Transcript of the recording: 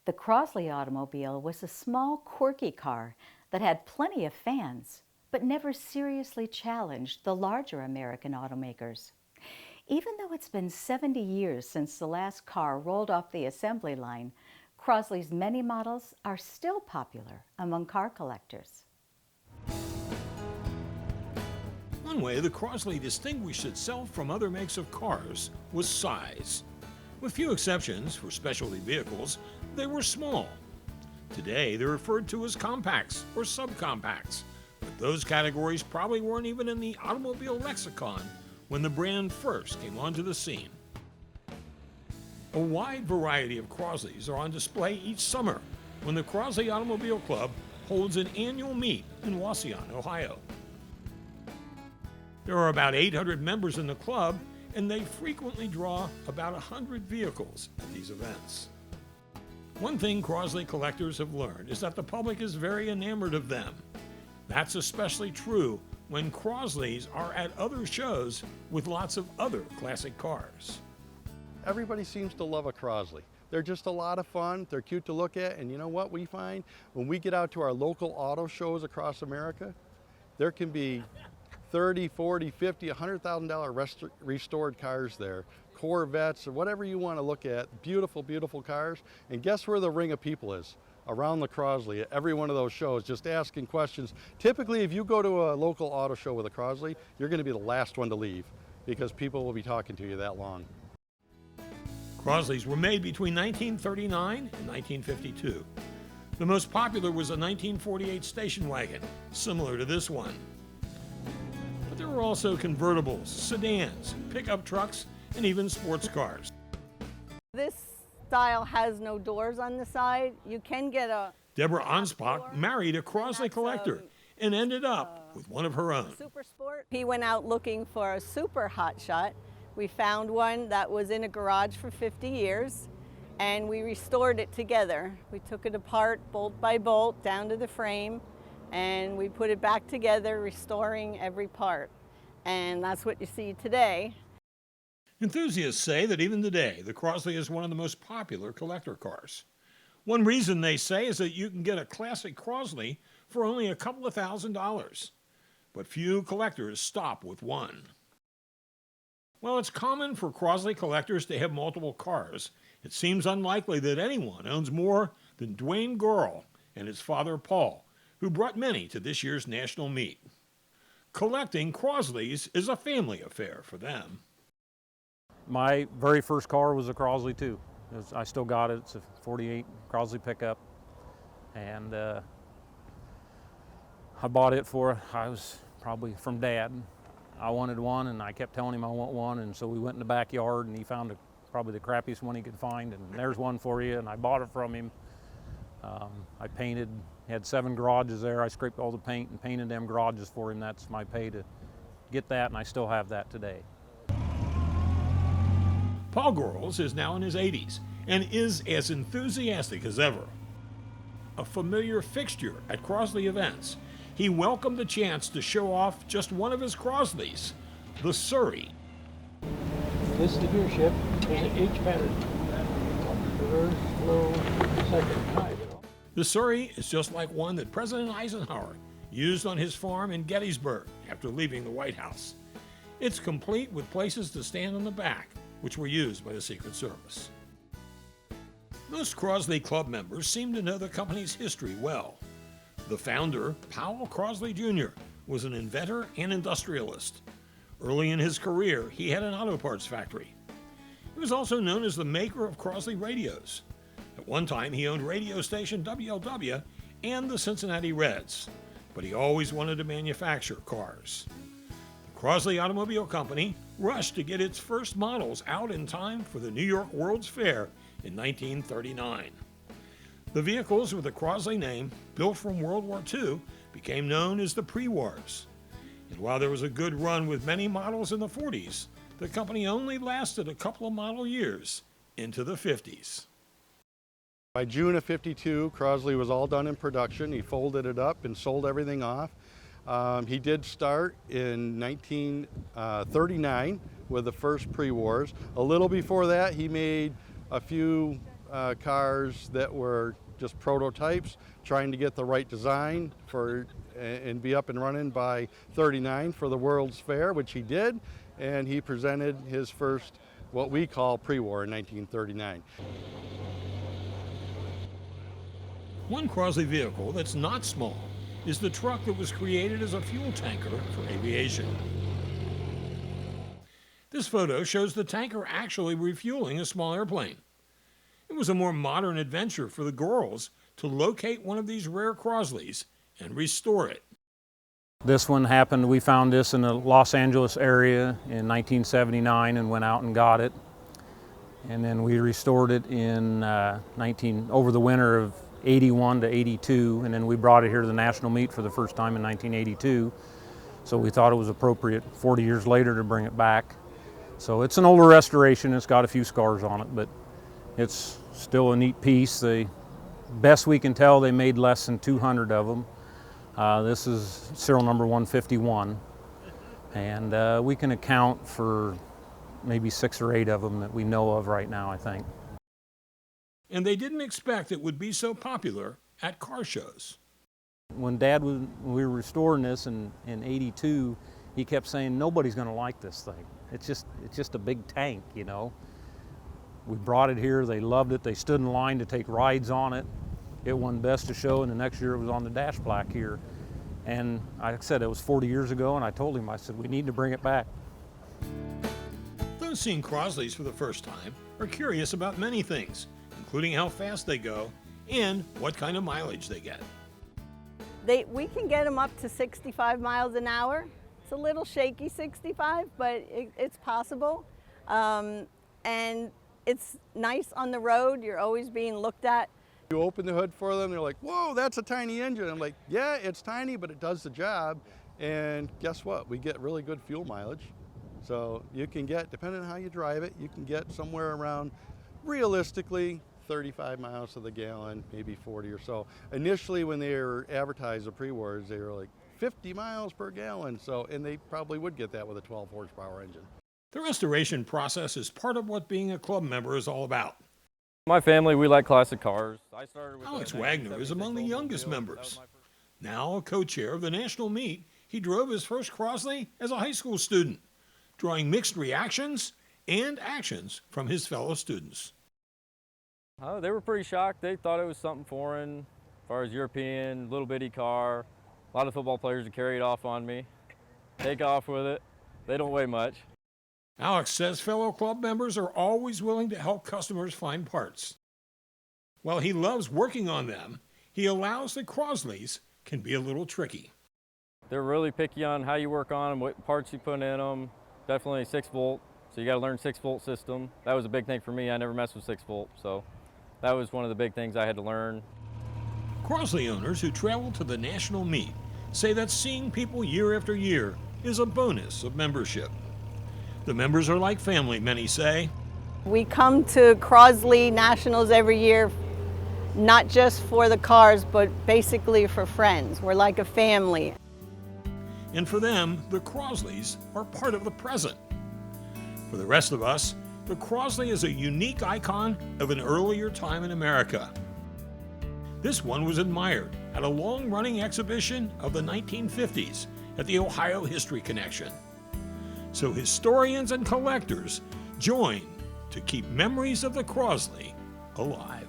The Crosley automobile was a small, quirky car that had plenty of fans, but never seriously challenged the larger American automakers. Even though it's been 70 years since the last car rolled off the assembly line, Crosley's many models are still popular among car collectors. One way the Crosley distinguished itself from other makes of cars was size. With few exceptions, for specialty vehicles, they were small. Today, they're referred to as compacts or subcompacts, but those categories probably weren't even in the automobile lexicon when the brand first came onto the scene. A wide variety of Crosleys are on display each summer when the Crosley Automobile Club holds an annual meet in Wauseon, Ohio. There are about 800 members in the club, and they frequently draw about 100 vehicles at these events. One thing Crosley collectors have learned is that the public is very enamored of them. That's especially true when Crosleys are at other shows with lots of other classic cars. Everybody seems to love a Crosley. They're just a lot of fun, they're cute to look at, and you know what we find? When we get out to our local auto shows across America, there can be $30, $40, $50, $100,000 restored cars there. Corvettes or whatever you want to look at, beautiful, beautiful cars. And guess where the ring of people is? Around the Crosley at every one of those shows, just asking questions. Typically, if you go to a local auto show with a Crosley, you're going to be the last one to leave because people will be talking to you that long. Crosleys were made between 1939 and 1952. The most popular was a 1948 station wagon, similar to this one. But there were also convertibles, sedans, pickup trucks, and even sports cars. This style has no doors on the side. You can get a... Deborah Anspach married a Crosley collector and ended up with one of her own. Super Sport. He went out looking for a super Hotshot. We found one that was in a garage for 50 years, and we restored it together. We took it apart bolt by bolt down to the frame, and we put it back together, restoring every part. And that's what you see today. Enthusiasts say that even today, the Crosley is one of the most popular collector cars. One reason they say is that you can get a classic Crosley for only a couple of $1,000s. But few collectors stop with one. While it's common for Crosley collectors to have multiple cars, it seems unlikely that anyone owns more than Dwayne Gorel and his father Paul, who brought many to this year's national meet. Collecting Crosleys is a family affair for them. My very first car was a Crosley too. I still got it. It's a 48 Crosley pickup. And I bought it I was probably from Dad. I wanted one and I kept telling him I want one, and so we went in the backyard and he found probably the crappiest one he could find, and there's one for you, and I bought it from him. I painted, had 7 garages there. I scraped all the paint and painted them garages for him. That's my pay to get that, and I still have that today. Paul Gorels is now in his 80s and is as enthusiastic as ever. A familiar fixture at Crosley events, he welcomed the chance to show off just one of his Crosleys, the Surrey. This is the gear shift. There's an H pattern. Reverse, slow, second, high. The Surrey is just like one that President Eisenhower used on his farm in Gettysburg after leaving the White House. It's complete with places to stand on the back, which were used by the Secret Service. Most Crosley Club members seem to know the company's history well. The founder, Powel Crosley Jr., was an inventor and industrialist. Early in his career, he had an auto parts factory. He was also known as the maker of Crosley radios. At one time, he owned radio station WLW and the Cincinnati Reds, but he always wanted to manufacture cars. The Crosley Automobile Company rushed to get its first models out in time for the New York World's Fair in 1939. The vehicles with the Crosley name, built from World War II, became known as the prewars. And while there was a good run with many models in the 40s, the company only lasted a couple of model years into the 50s. By June of '52, Crosley was all done in production. He folded it up and sold everything off. He did start in 1939 with the first pre-wars. A little before that, he made a few cars that were just prototypes, trying to get the right design and be up and running by '39 for the World's Fair, which he did, and he presented his first, what we call pre-war, in 1939. One Crosley vehicle that's not small is the truck that was created as a fuel tanker for aviation. This photo shows the tanker actually refueling a small airplane. It was a more modern adventure for the girls to locate one of these rare Crosleys and restore it. This one happened, we found this in the Los Angeles area in 1979 and went out and got it. And then we restored it in over the winter of 81 to 82, and then we brought it here to the national meet for the first time in 1982. So we thought it was appropriate 40 years later to bring it back. So it's an older restoration, it's got a few scars on it, but it's still a neat piece. The best we can tell, they made less than 200 of them. This is serial number 151, and we can account for maybe 6 or 8 of them that we know of right now, I think. And they didn't expect it would be so popular at car shows. When we were restoring this in 82, he kept saying, nobody's gonna like this thing. It's just a big tank, you know. We brought it here, they loved it, they stood in line to take rides on it. It won Best of Show, and the next year it was on the dash plaque here. And like I said, it was 40 years ago, and I told him, I said, we need to bring it back. Those seeing Crosleys for the first time are curious about many things, including how fast they go and what kind of mileage they get. We can get them up to 65 miles an hour. It's a little shaky 65, but it's possible. And it's nice on the road. You're always being looked at. You open the hood for them, they're like, whoa, that's a tiny engine. I'm like, yeah, it's tiny, but it does the job. And guess what? We get really good fuel mileage. So you can get, depending on how you drive it, you can get somewhere around, realistically, 35 miles to the gallon, maybe 40 or so. Initially, when they were advertised, the pre-wars, they were like 50 miles per gallon. So, and they probably would get that with a 12 horsepower engine. The restoration process is part of what being a club member is all about. My family, we like classic cars. Alex Wagner is among the youngest members. Now a co-chair of the national meet, he drove his first Crosley as a high school student, drawing mixed reactions and actions from his fellow students. Oh, they were pretty shocked. They thought it was something foreign, as far as European, little bitty car. A lot of football players would carry it off on me, take off with it. They don't weigh much. Alex says fellow club members are always willing to help customers find parts. While he loves working on them, he allows that Crosleys can be a little tricky. They're really picky on how you work on them, what parts you put in them. Definitely 6-volt, so you got to learn 6-volt system. That was a big thing for me. I never messed with 6-volt, so that was one of the big things I had to learn. Crosley owners who travel to the national meet say that seeing people year after year is a bonus of membership. The members are like family, many say. We come to Crosley Nationals every year, not just for the cars, but basically for friends. We're like a family. And for them, the Crosleys are part of the present. For the rest of us, the Crosley is a unique icon of an earlier time in America. This one was admired at a long-running exhibition of the 1950s at the Ohio History Connection. So historians and collectors join to keep memories of the Crosley alive.